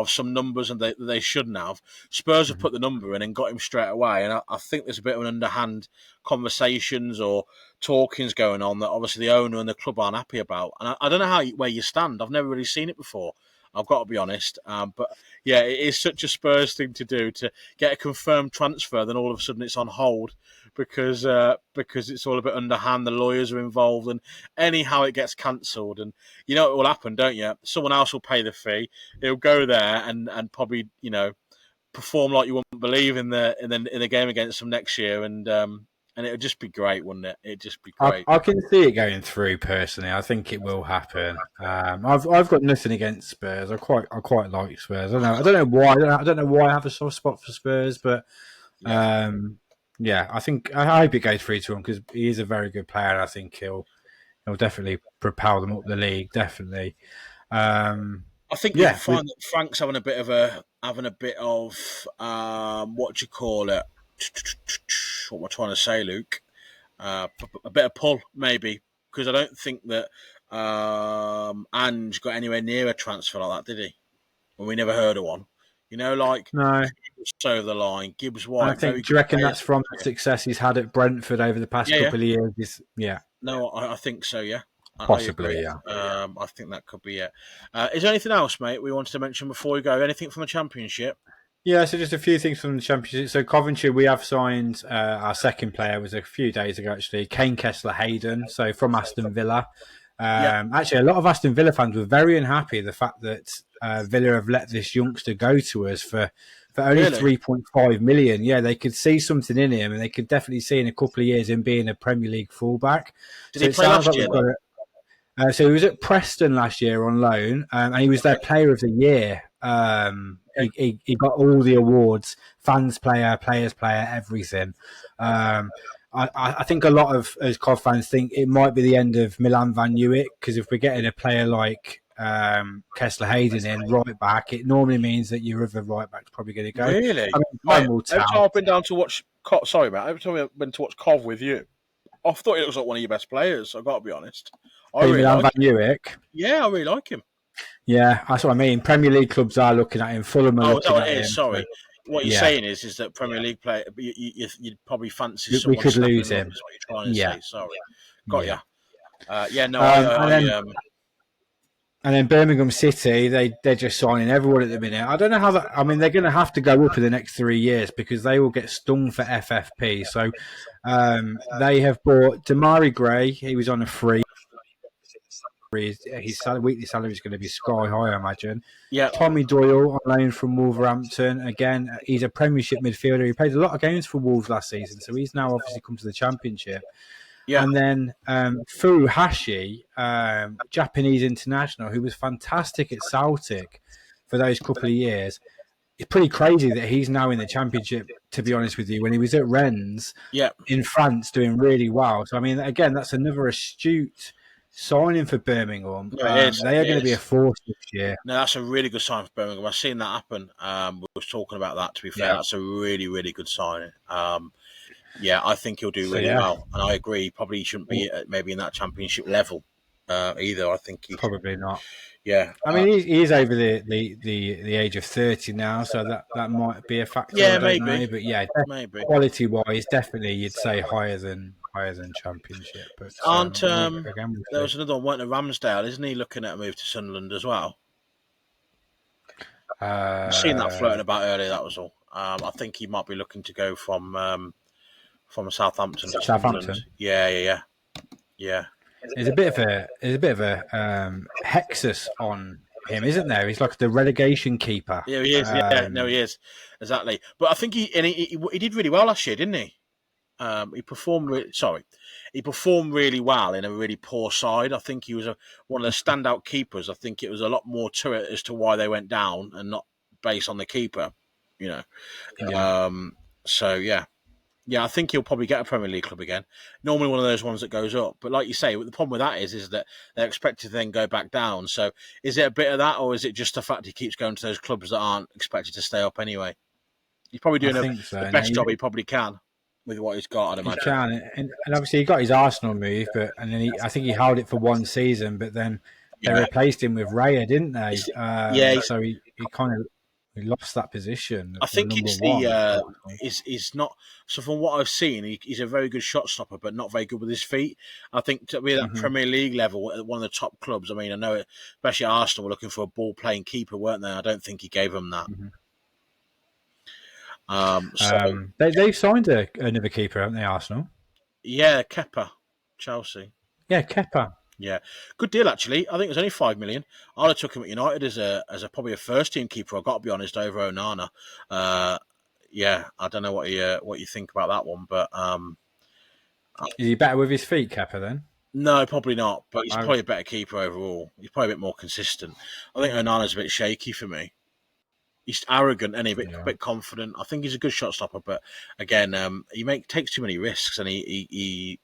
some numbers and they shouldn't have. Spurs have put the number in and got him straight away, and I think there's a bit of an underhand conversations or talkings going on that obviously the owner and the club aren't happy about. And I don't know where you stand. I've never really seen it before. I've got to be honest, but yeah, it is such a Spurs thing to do to get a confirmed transfer, then all of a sudden it's on hold because it's all a bit underhand. The lawyers are involved, and anyhow it gets cancelled. And you know what will happen, don't you? Someone else will pay the fee. He'll go there and probably perform like you wouldn't believe in the game against them next year, and it would just be great, wouldn't it? It'd just be great. I can see it going through personally. I think it will happen. I've got nothing against Spurs. I quite like Spurs. I don't know why. I don't know why I have a soft spot for Spurs, but I think I hope it goes through to him because he is a very good player. And I think he'll definitely propel them up the league. Definitely. I think you find that Frank's having a bit of what do you call it? What am I trying to say, Luke? A bit of pull, maybe, because I don't think that Ange got anywhere near a transfer like that, did he? Well, we never heard of one. No. Gibbs over the line. Gibbs White. Do you reckon that's from the success he's had at Brentford over the past couple of years? No, I think so. Yeah. Possibly, yeah. I think that could be it. Is there anything else, mate, we wanted to mention before we go? Anything from the Championship? Yeah, so just a few things from the Championship. So Coventry, we have signed our second player, was a few days ago actually, Kane Kessler-Hayden, so from Aston Villa. Actually, a lot of Aston Villa fans were very unhappy the fact that Villa have let this youngster go to us for only 3.5 million. Yeah, they could see something in him, and they could definitely see in a couple of years him being a Premier League fullback. Did he play last year? So he was at Preston last year on loan, and he was their Player of the Year. He got all the awards, fans player, players player, everything. I think a lot of us Cov fans think it might be the end of Milan Van Nieuwijk, because if we're getting a player like Kessler-Hayden in right back, it normally means that your other right back's probably going to go. Really? Every time I've been down to watch sorry, mate. Every time I've been to watch Cov with you, I thought it was like one of your best players. I've got to be honest. Milan Van Nieuwijk. Yeah, I really like him. Yeah, that's what I mean. Premier League clubs are looking at him. Fulham are looking at him. Sorry. What you're saying is that Premier League player, you'd probably fancy someone. We could lose him. Is what you're trying to say. Sorry. Got you. And then Birmingham City, they're just signing everyone at the minute. I don't know how that. I mean, they're going to have to go up in the next 3 years because they will get stung for FFP. So they have bought Damari Gray. He was on a free. His weekly salary is going to be sky high, I imagine. Yeah. Tommy Doyle on loan from Wolverhampton. Again, he's a Premiership midfielder. He played a lot of games for Wolves last season, so he's now obviously come to the Championship. Yeah. And then Furuhashi, Japanese international, who was fantastic at Celtic for those couple of years. It's pretty crazy that he's now in the Championship, to be honest with you, when he was at Rennes in France doing really well. So, I mean, again, that's another astute signing for Birmingham. They are going to be a force this year. No, that's a really good sign for Birmingham. I've seen that happen. We were talking about that, to be fair. That's a really, really good signing. I think he'll do really well. And I agree, he probably shouldn't be maybe in that Championship level either. I think he's probably not. Yeah. I mean, he's over the age of 30 now, so that might be a factor. Yeah, maybe. But yeah, maybe. Quality-wise, definitely you'd say higher than Championship. But there was another one, went to Ramsdale, isn't he, looking at a move to Sunderland as well? I've seen that floating about earlier, that was all. I think he might be looking to go from Southampton to Sunderland. Yeah. There's a bit of a Hexus on him, isn't there? He's like the relegation keeper. Yeah, he is. He is exactly. But I think he did really well last year, didn't he? He performed really well in a really poor side. I think he was one of the standout keepers. I think it was a lot more to it as to why they went down and not based on the keeper. Yeah, I think he'll probably get a Premier League club again. Normally one of those ones that goes up. But like you say, the problem with that is that they're expected to then go back down. So is it a bit of that, or is it just the fact he keeps going to those clubs that aren't expected to stay up anyway? He's probably doing the best job he probably can. with what he's got, I'd He imagine. can, and obviously he got his Arsenal move, and then I think he held it for one season, but then they replaced him with Raya, didn't they? So he kind of lost that position. I think number it's one. is not. So from what I've seen, he's a very good shot stopper, but not very good with his feet. I think to be at that Premier League level, at one of the top clubs. I mean, I know, especially Arsenal were looking for a ball playing keeper, weren't they? I don't think he gave them that. They've signed another keeper, haven't they, Arsenal? Yeah, Kepa, Chelsea. Yeah, Kepa. Yeah, good deal actually. I think it was only $5 million. I'd have took him at United as a probably a first team keeper. I've got to be honest, over Onana. Yeah, I don't know what you think about that one, but is he better with his feet, Kepa? Then no, probably not. But he's probably a better keeper overall. He's probably a bit more consistent. I think Onana's a bit shaky for me. He's arrogant and a bit confident. I think he's a good shot stopper, but again, he takes too many risks, and he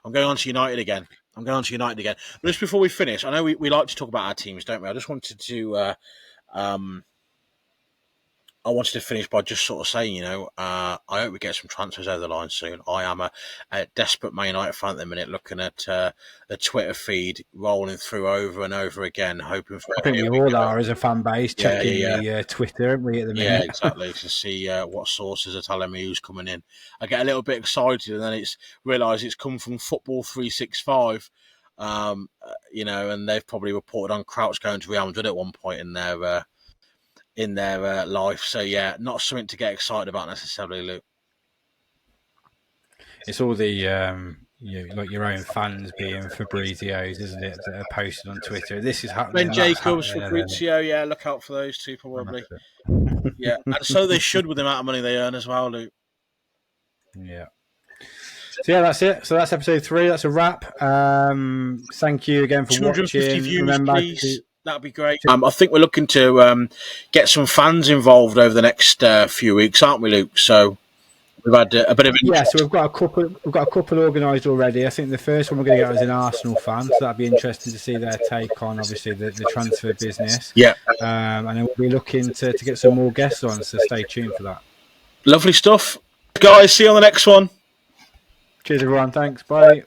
I'm going on to United again. But just before we finish, I know we like to talk about our teams, don't we? I just wanted to finish by just sort of saying, I hope we get some transfers over the line soon. I am a desperate Man United fan at the minute, looking at the Twitter feed rolling through over and over again, hoping for. I think we all are as a fan base, checking the Twitter, aren't we, at the minute? Yeah, exactly, to see what sources are telling me who's coming in. I get a little bit excited, and then realise it's come from Football 365, and they've probably reported on Crouch going to Real Madrid at one point in their life. So yeah, not something to get excited about necessarily, Luke. It's all the like your own fans being Fabrizios, isn't it, that are posted on Twitter. This is happening. Ben Jacobs, Fabrizio, yeah, look out for those two probably. Yeah, and so they should with the amount of money they earn as well, Luke. Yeah. So yeah, that's it. So that's episode 3. That's a wrap. Thank you again for 250 watching. views, Remember please. That'd be great. I think we're looking to get some fans involved over the next few weeks, aren't we, Luke? So we've had a bit of so we've got a couple organised already. I think the first one we're going to get is an Arsenal fan, so that'd be interesting to see their take on obviously the transfer business. Yeah, and then we'll be looking to get some more guests on. So stay tuned for that. Lovely stuff, guys. See you on the next one. Cheers, everyone. Thanks. Bye.